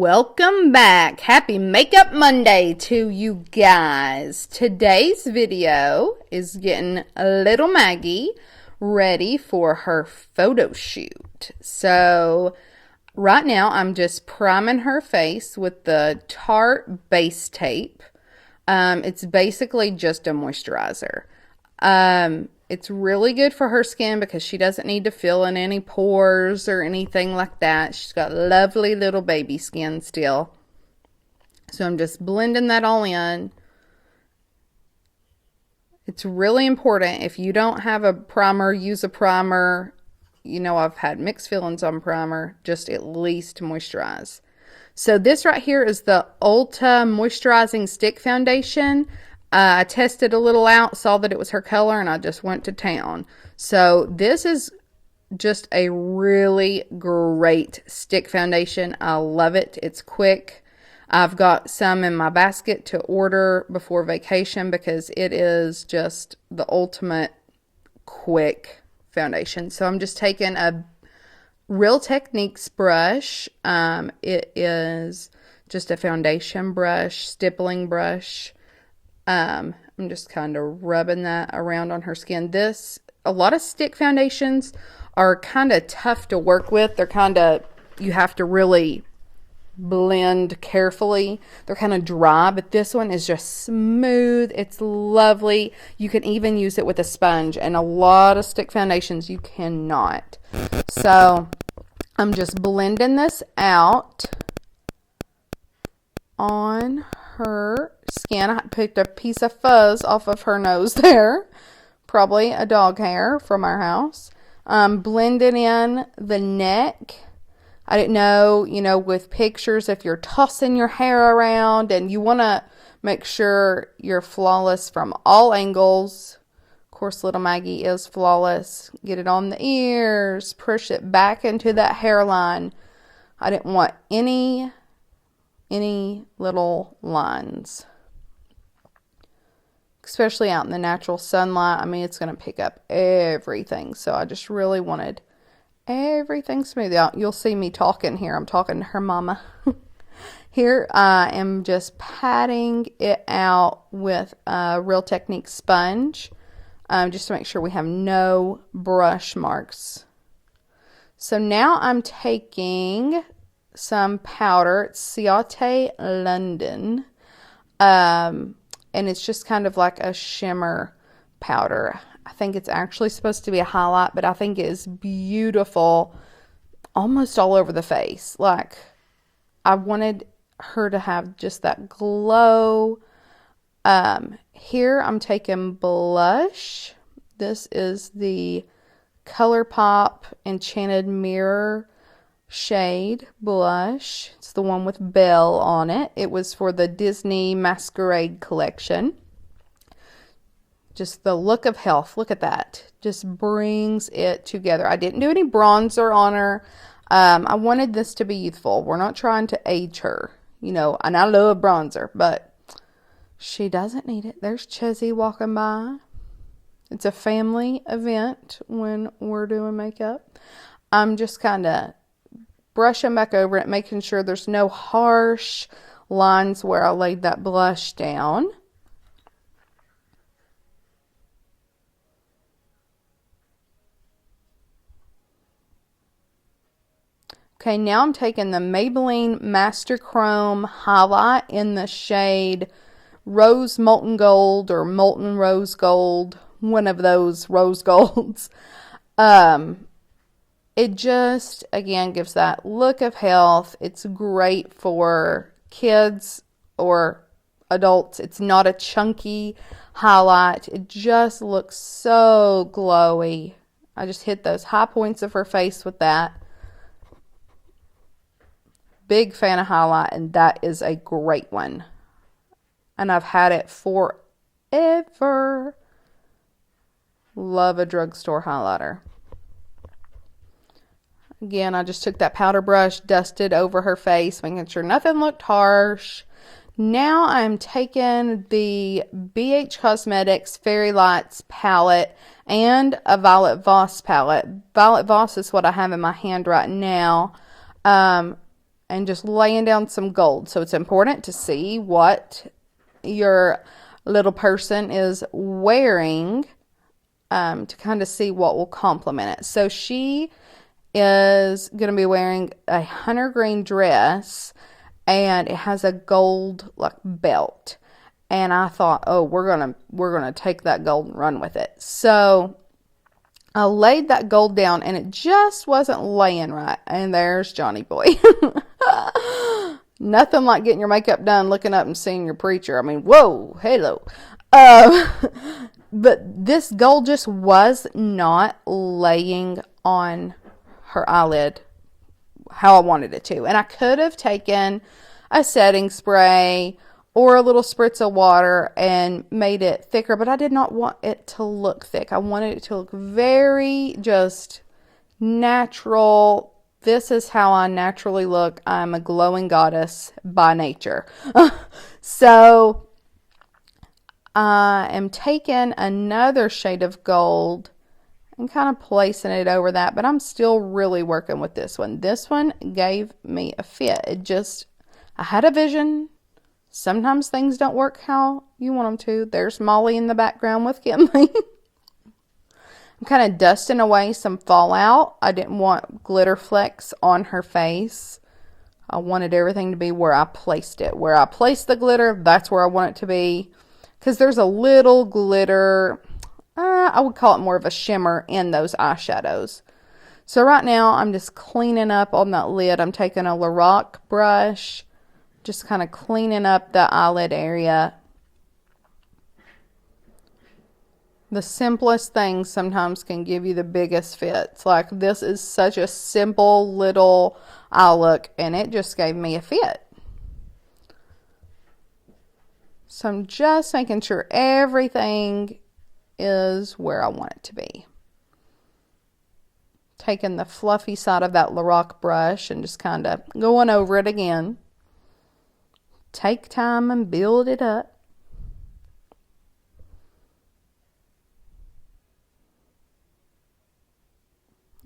Welcome back. Happy Makeup Monday to you guys. Today's video is getting little Maggie ready for her photo shoot. So right now I'm just priming her face with the Tarte base tape. It's basically just a moisturizer. It's really good for her skin because she doesn't need to fill in any pores or anything like that. She's got lovely little baby skin still. So I'm just blending that all in. It's really important. If you don't have a primer, use a primer. You know, I've had mixed feelings on primer. Just at least moisturize. So this right here is the Ulta Moisturizing Stick Foundation. I tested a little out, saw that it was her color, and I just went to town. So this is just a really great stick foundation. I love it. It's quick. I've got some in my basket to order before vacation because it is just the ultimate quick foundation. So I'm just taking a Real Techniques brush. It is just a foundation brush, stippling brush. I'm just kind of rubbing that around on her skin. A lot of stick foundations are kind of tough to work with. You have to really blend carefully. They're kind of dry, but this one is just smooth. It's lovely. You can even use it with a sponge, and a lot of stick foundations you cannot. So I'm just blending this out on her skin. I picked a piece of fuzz off of her nose there. Probably a dog hair from our house. Blending in the neck. I didn't know, with pictures, if you're tossing your hair around and you want to make sure you're flawless from all angles. Of course, little Maggie is flawless. Get it on the ears. Push it back into that hairline. I didn't want any little lines, especially out in the natural sunlight. I mean, it's going to pick up everything. So I just really wanted everything smooth out. You'll see me talking here. I'm talking to her mama. Here I am just patting it out with a Real Techniques sponge, just to make sure we have no brush marks. So now I'm taking some powder. It's Ciate London. And it's just kind of like a shimmer powder. I think it's actually supposed to be a highlight, but I think it is beautiful almost all over the face. Like, I wanted her to have just that glow. Here I'm taking blush. This is the ColourPop Enchanted Mirror shade blush. It's the one with Belle on it. It was for the Disney Masquerade collection. Just the look of health. Look at that. Just brings it together. I didn't do any bronzer on her. I wanted this to be youthful. We're not trying to age her, and I love bronzer, but she doesn't need it. There's Chezzy walking by. It's a family event when we're doing makeup. I'm just kind of brushing back over it, making sure there's no harsh lines where I laid that blush down. Okay, now I'm taking the Maybelline Master Chrome highlight in the shade Rose Molten Gold or Molten Rose Gold, one of those rose golds. It just, again, gives that look of health. It's great for kids or adults. It's not a chunky highlight. It just looks so glowy. I just hit those high points of her face with that. Big fan of highlight, and that is a great one. And I've had it forever. Love a drugstore highlighter. Again, I just took that powder brush, dusted over her face, making sure nothing looked harsh. Now I'm taking the BH Cosmetics Fairy Lights palette and a Violet Voss palette. Violet Voss is what I have in my hand right now. and just laying down some gold. So it's important to see what your little person is wearing to kind of see what will complement it. So she is going to be wearing a hunter green dress, and it has a gold like belt. And I thought, oh, we're gonna take that gold and run with it. So I laid that gold down, and it just wasn't laying right. And there's Johnny Boy. Nothing like getting your makeup done, looking up and seeing your preacher. I mean, whoa, hello. But this gold just was not laying on her eyelid how I wanted it to. And I could have taken a setting spray or a little spritz of water and made it thicker, but I did not want it to look thick. I wanted it to look very just natural. This is how I naturally look. I'm a glowing goddess by nature. So I am taking another shade of gold and kind of placing it over that, but I'm still really working with this one. This one gave me a fit. I had a vision. Sometimes things don't work how you want them to. There's Molly in the background with Kinley. I'm kind of dusting away some fallout. I didn't want glitter flecks on her face. I wanted everything to be where I placed it. Where I placed the glitter, that's where I want it to be. Because there's a little glitter, I would call it more of a shimmer in those eyeshadows. So right now, I'm just cleaning up on that lid. I'm taking a Lorac brush, just kind of cleaning up the eyelid area. The simplest things sometimes can give you the biggest fits. Like this is such a simple little eye look, and it just gave me a fit. So I'm just making sure everything is where I want it to be. Taking the fluffy side of that Lorac brush and just kind of going over it again. Take time and build it up.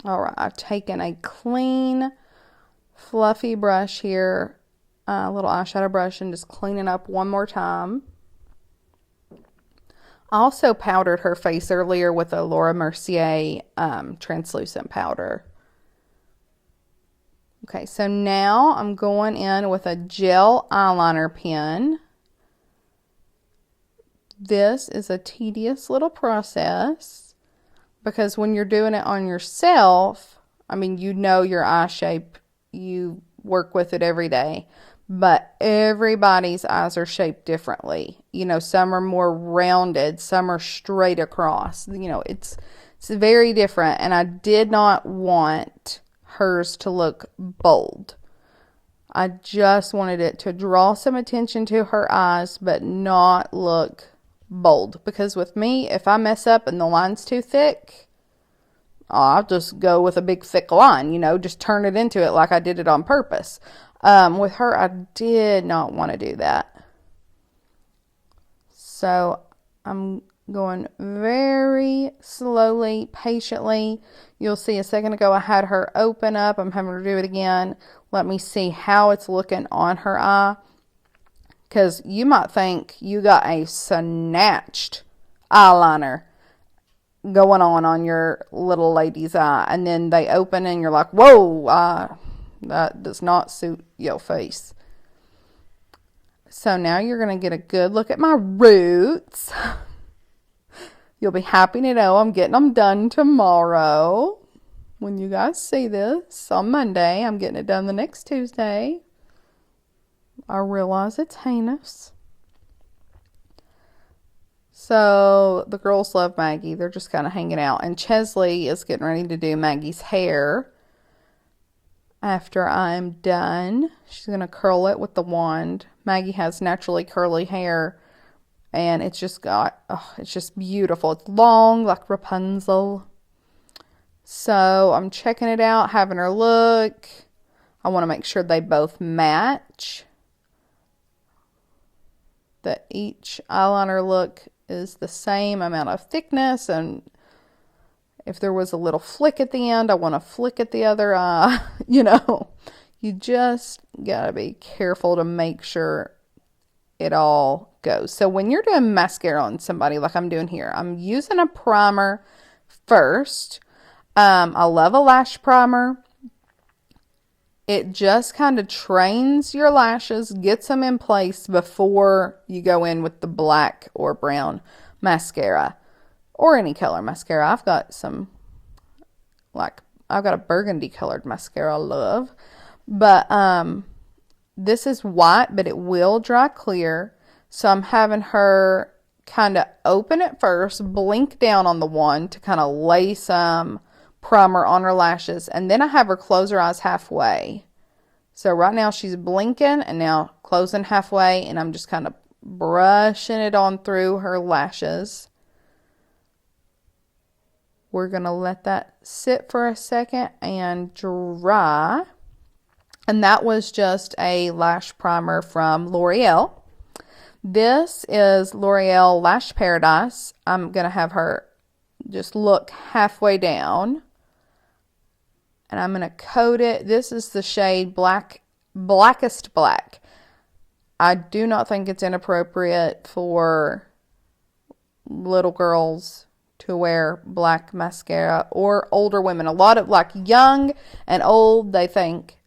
All right, I've taken a clean, fluffy brush here, a little eyeshadow brush, and just cleaning up one more time. I also powdered her face earlier with a Laura Mercier translucent powder. Okay, so now I'm going in with a gel eyeliner pen. This is a tedious little process. Because when you're doing it on yourself, I mean, you know your eye shape. You work with it every day. But everybody's eyes are shaped differently. You know, some are more rounded. Some are straight across. You know, it's very different. And I did not want hers to look bold. I just wanted it to draw some attention to her eyes, but not look bold. Because with me, if I mess up and the line's too thick, I'll just go with a big thick line, you know, just turn it into it like I did it on purpose. With her, I did not want to do that. So I'm going very slowly, patiently. You'll see a second ago I had her open up. I'm having to do it again. Let me see how it's looking on her eye. Because you might think you got a snatched eyeliner going on your little lady's eye. And then they open and you're like, whoa, that does not suit your face. So now you're going to get a good look at my roots. You'll be happy to know I'm getting them done tomorrow. When you guys see this on Monday, I'm getting it done the next Tuesday. I realize it's heinous. So the girls love Maggie. They're just kind of hanging out. And Chesley is getting ready to do Maggie's hair. After I'm done, she's going to curl it with the wand. Maggie has naturally curly hair. And it's just it's just beautiful. It's long like Rapunzel. So I'm checking it out, having her look. I want to make sure they both match. That each eyeliner look is the same amount of thickness, and if there was a little flick at the end, I want to flick at the other eye. You You just gotta be careful to make sure it all goes. So when you're doing mascara on somebody like I'm doing here, I'm using a primer first. I love a lash primer. It just kind of trains your lashes, gets them in place before you go in with the black or brown mascara or any color mascara. I've got some, like, I've got a burgundy colored mascara I love. But this is white, but it will dry clear. So I'm having her kind of open it first, blink down on the one to kind of lay some primer on her lashes. And then I have her close her eyes halfway. So right now she's blinking and now closing halfway. And I'm just kind of brushing it on through her lashes. We're going to let that sit for a second and dry. And that was just a lash primer from L'Oreal. This is L'Oreal Lash Paradise. I'm going to have her just look halfway down. And I'm going to coat it. This is the shade Blackest Black. I do not think it's inappropriate for little girls to wear black mascara, or older women. A lot of, like, young and old, they think,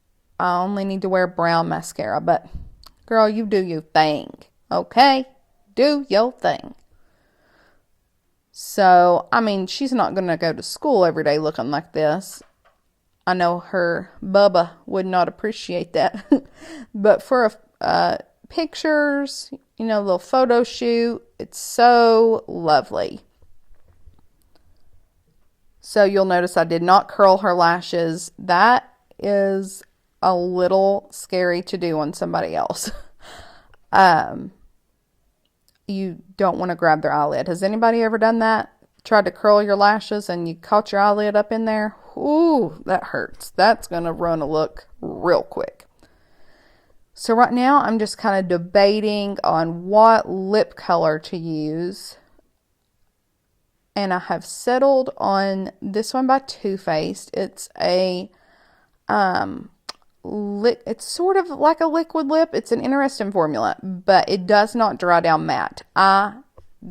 I only need to wear brown mascara. But, girl, you do your thing. Okay? Do your thing. So, I mean, she's not going to go to school every day looking like this. I know her Bubba would not appreciate that. But for pictures, you know, a little photo shoot, it's so lovely. So you'll notice I did not curl her lashes. That is a little scary to do on somebody else. You don't want to grab their eyelid. Has anybody ever done that? Tried to curl your lashes and you caught your eyelid up in there? Ooh, that hurts. That's going to ruin a look real quick. So right now I'm just kind of debating on what lip color to use. And I have settled on this one by Too Faced. It's a it's sort of like a liquid lip. It's an interesting formula, but it does not dry down matte. I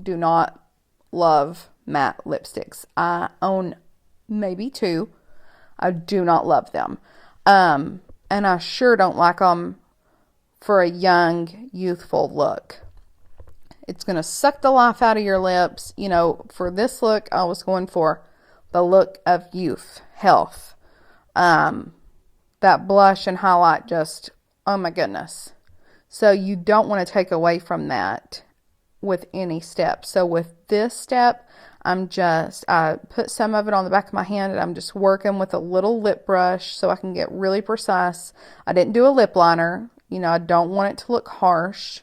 do not love matte lipsticks. I own maybe 2. I do not love them. And I sure don't like them for a young, youthful look. It's going to suck the life out of your lips. You know, for this look, I was going for the look of youth, health. That blush and highlight just, oh my goodness. So you don't want to take away from that with any step. So with this step, I put some of it on the back of my hand and I'm just working with a little lip brush so I can get really precise. I didn't do a lip liner. You know, I don't want it to look harsh.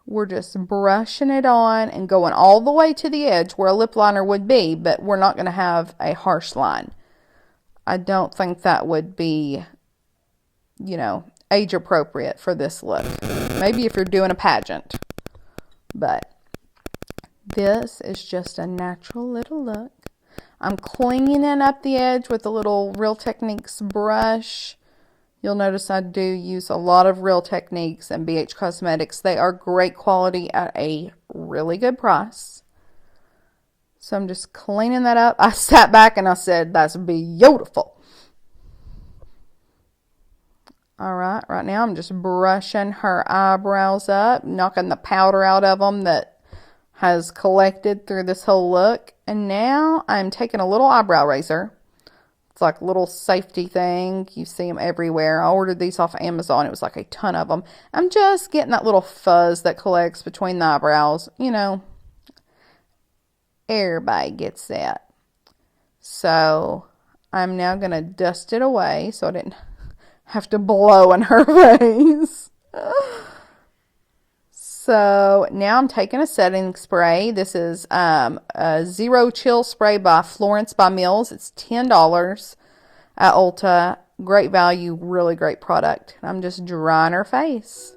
We're just brushing it on and going all the way to the edge where a lip liner would be, but we're not going to have a harsh line. I don't think that would be, you know, age appropriate for this look. Maybe if you're doing a pageant. But this is just a natural little look. I'm cleaning up the edge with a little Real Techniques brush. You'll notice I do use a lot of Real Techniques and BH Cosmetics. They are great quality at a really good price. So I'm just cleaning that up. I sat back and I said, that's beautiful. Alright, right now I'm just brushing her eyebrows up, knocking the powder out of them that has collected through this whole look. And now I'm taking a little eyebrow razor. It's like a little safety thing. You see them everywhere. I ordered these off Amazon. It was like a ton of them. I'm just getting that little fuzz that collects between the eyebrows. You know, everybody gets that. So I'm now going to dust it away so I didn't have to blow in her face. So now I'm taking a setting spray. This is a Zero Chill Spray by Florence by Mills. It's $10 at Ulta. Great value, really great product. I'm just drying her face.